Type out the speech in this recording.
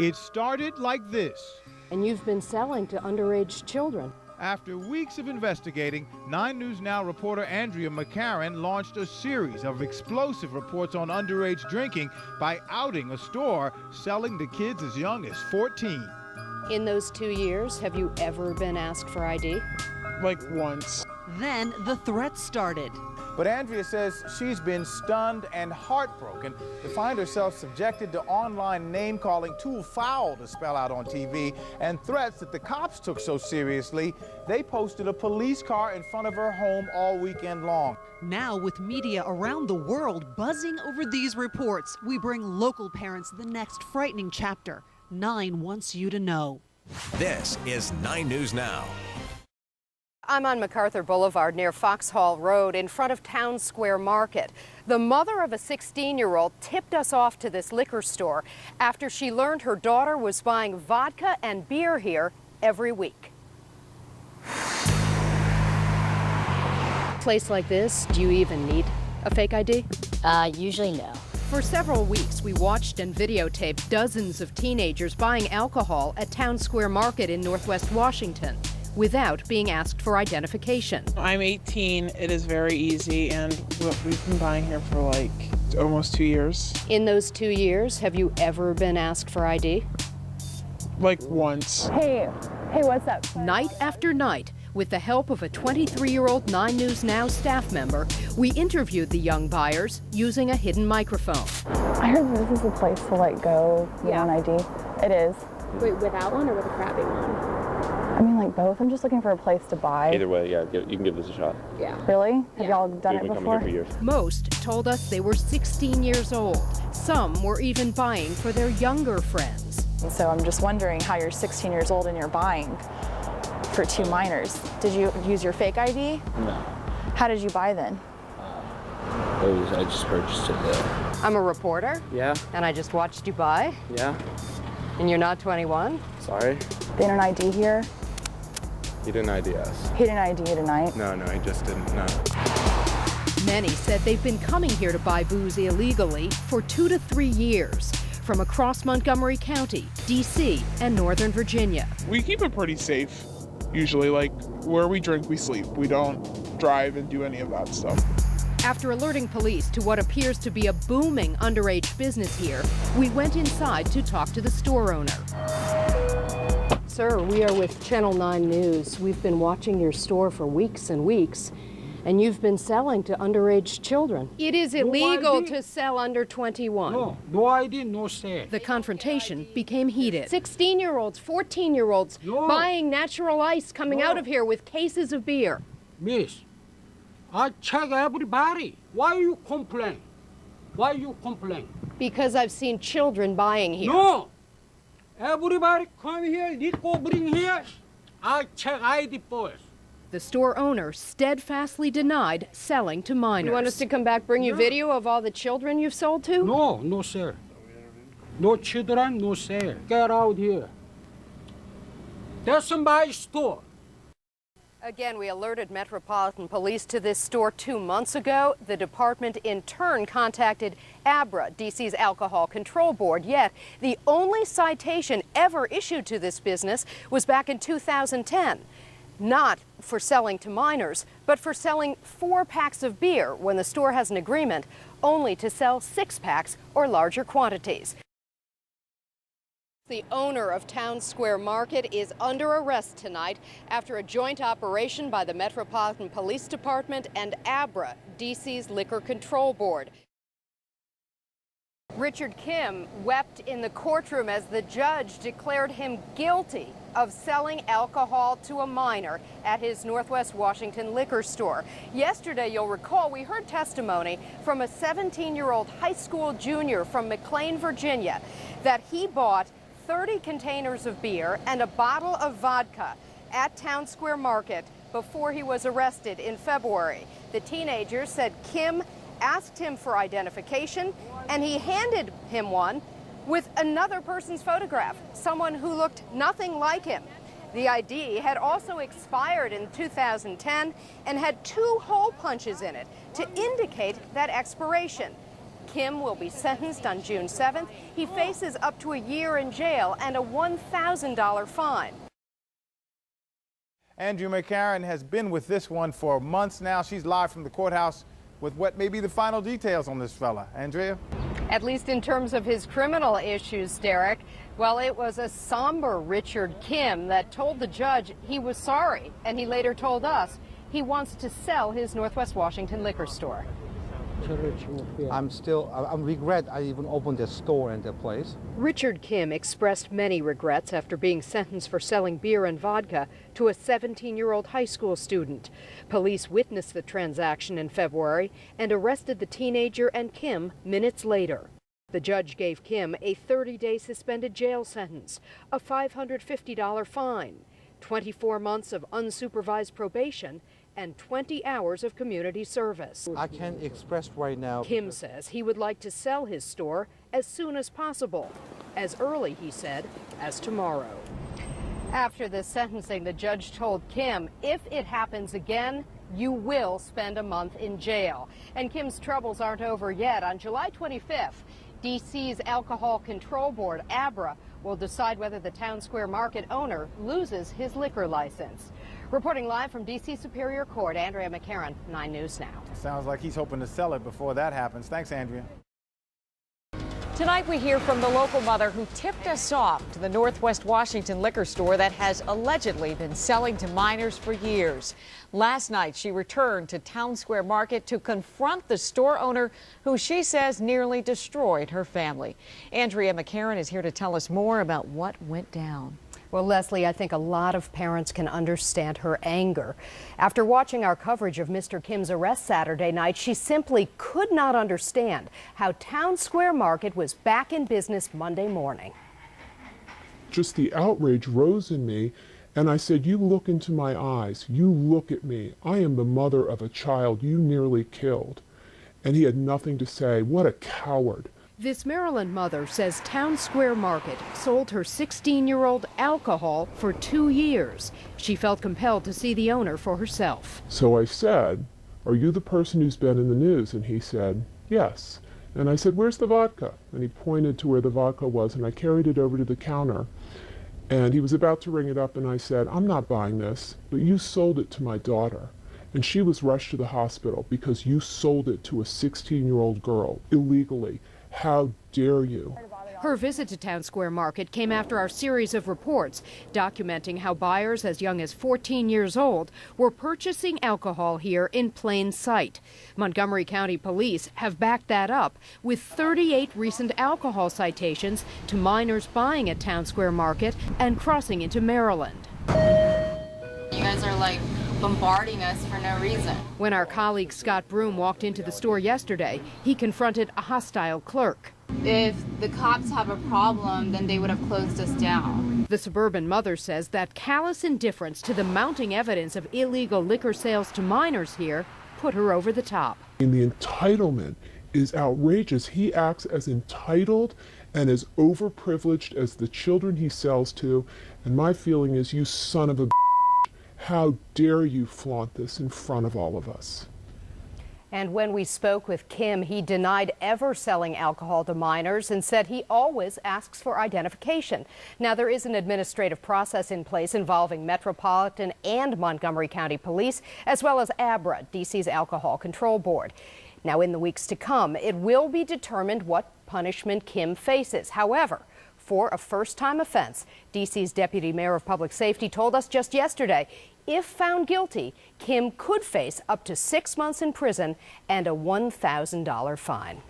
It started like this. And you've been selling to underage children. After weeks of investigating, 9 News Now reporter Andrea McCarran launched a series of explosive reports on underage drinking by outing a store selling to kids as young as 14. In those 2 years, have you ever been asked for ID? Like once. Then the threats started. But Andrea says she's been stunned and heartbroken to find herself subjected to online name-calling too foul to spell out on TV, and threats that the cops took so seriously, they posted a police car in front of her home all weekend long. Now, with media around the world buzzing over these reports, we bring local parents the next frightening chapter. 9 wants you to know. This is 9 News Now. I'm on MacArthur Boulevard near Foxhall Road in front of Town Square Market. The mother of a 16-year-old tipped us off to this liquor store after she learned her daughter was buying vodka and beer here every week. Place like this, do you even need a fake ID? Usually no. For several weeks, we watched and videotaped dozens of teenagers buying alcohol at Town Square Market in Northwest Washington without being asked for identification. I'm 18. It is very easy, and we've been buying here for like almost 2 years. In those 2 years, have you ever been asked for ID? Like once. Hey, what's up? Night after night, with the help of a 23-year-old 9 News Now staff member, we interviewed the young buyers using a hidden microphone. I heard this is the place to like go on ID. It is. Wait, without one or with a crappy one? I mean, like both. I'm just looking for a place to buy. Either way, yeah, you can give this a shot. Yeah. Really? Have y'all done it We've been before? coming here for years. Most told us they were 16 years old. Some were even buying for their younger friends. And so I'm just wondering how you're 16 years old and you're buying for 2 minors. Did you use your fake ID? No. How did you buy then? I just purchased it there. I'm a reporter. Yeah. And I just watched you buy. Yeah. And you're not 21? Sorry. They didn't ID here? He didn't ID us. He didn't ID you tonight? No, he just didn't, no. Many said they've been coming here to buy booze illegally for 2 to 3 years from across Montgomery County, D.C., and Northern Virginia. We keep it pretty safe. Usually, like, where we drink, we sleep. We don't drive and do any of that stuff. After alerting police to what appears to be a booming underage business here, we went inside to talk to the store owner. Sir, we are with Channel 9 News. We've been watching your store for weeks and weeks, and you've been selling to underage children. It is illegal to sell under 21. No ID, no sale. The confrontation became heated. 16-year-olds, 14-year-olds buying natural ice coming out of here with cases of beer. Miss, I check everybody. Why you complain? Why you complain? Because I've seen children buying here. No! Everybody come here, liquor bring here. I check ID first. The store owner steadfastly denied selling to minors. You want us to come back, bring you video of all the children you've sold to? No, sir. No children, no sale. Get out here. That's my store. Again, we alerted Metropolitan Police to this store 2 months ago. The department in turn contacted ABRA, DC's Alcohol Control Board. Yet, the only citation ever issued to this business was back in 2010. Not for selling to minors, but for selling 4 packs of beer when the store has an agreement only to sell 6 packs or larger quantities. The owner of Town Square Market is under arrest tonight after a joint operation by the Metropolitan Police Department and ABRA, DC's Liquor Control Board. Richard Kim wept in the courtroom as the judge declared him guilty of selling alcohol to a minor at his Northwest Washington liquor store. Yesterday, you'll recall, we heard testimony from a 17-year-old high school junior from McLean, Virginia, that he bought 30 containers of beer and a bottle of vodka at Town Square Market before he was arrested in February. The teenager said Kim asked him for identification, and he handed him one with another person's photograph, someone who looked nothing like him. The ID had also expired in 2010 and had 2 hole punches in it to indicate that expiration. Kim will be sentenced on June 7th. He faces up to a year in jail and a $1,000 fine. Andrea McCarran has been with this one for months now. She's live from the courthouse with what may be the final details on this fella. Andrea? At least in terms of his criminal issues, Derek. Well, it was a somber Richard Kim that told the judge he was sorry, and he later told us he wants to sell his Northwest Washington liquor store. I regret I even opened the store and the place. Richard Kim expressed many regrets after being sentenced for selling beer and vodka to a 17-year-old high school student. Police witnessed the transaction in February and arrested the teenager and Kim minutes later. The judge gave Kim a 30-day suspended jail sentence, a $550 fine, 24 months of unsupervised probation, and 20 hours of community service. I can't express right now. Kim says he would like to sell his store as soon as possible, as early, he said, as tomorrow. After the sentencing, the judge told Kim, if it happens again, you will spend a month in jail. And Kim's troubles aren't over yet. On July 25th, D.C.'s Alcohol Control Board, ABRA, will decide whether the Town Square Market owner loses his liquor license. Reporting live from D.C. Superior Court, Andrea McCarran, 9 News Now. Sounds like he's hoping to sell it before that happens. Thanks, Andrea. Tonight we hear from the local mother who tipped us off to the Northwest Washington liquor store that has allegedly been selling to minors for years. Last night she returned to Town Square Market to confront the store owner who she says nearly destroyed her family. Andrea McCarran is here to tell us more about what went down. Well, Leslie, I think a lot of parents can understand her anger. After watching our coverage of Mr. Kim's arrest Saturday night, she simply could not understand how Town Square Market was back in business Monday morning. Just the outrage rose in me, and I said, you look into my eyes, you look at me. I am the mother of a child you nearly killed. And he had nothing to say. What a coward. This Maryland mother says Town Square Market sold her 16-year-old alcohol for 2 years. She felt compelled to see the owner for herself. So I said, are you the person who's been in the news? And he said, yes. And I said, where's the vodka? And he pointed to where the vodka was, and I carried it over to the counter. And he was about to ring it up, and I said, I'm not buying this, but you sold it to my daughter. And she was rushed to the hospital because you sold it to a 16-year-old girl illegally. How dare you? Her visit to Town Square Market came after our series of reports documenting how buyers as young as 14 years old were purchasing alcohol here in plain sight. Montgomery County Police have backed that up with 38 recent alcohol citations to minors buying at Town Square Market and crossing into Maryland. You guys are like bombarding us for no reason. When our colleague Scott Broom walked into the store yesterday, he confronted a hostile clerk. If the cops have a problem, then they would have closed us down. The suburban mother says that callous indifference to the mounting evidence of illegal liquor sales to minors here put her over the top. And the entitlement is outrageous. He acts as entitled and as overprivileged as the children he sells to. And my feeling is, you son of a how dare you flaunt this in front of all of us? And when we spoke with Kim, he denied ever selling alcohol to minors and said he always asks for identification. Now, there is an administrative process in place involving Metropolitan and Montgomery County Police, as well as ABRA, D.C.'s Alcohol Control Board. Now, in the weeks to come, it will be determined what punishment Kim faces. However, for a first-time offense, D.C.'s Deputy Mayor of Public Safety told us just yesterday, if found guilty, Kim could face up to 6 months in prison and a $1,000 fine.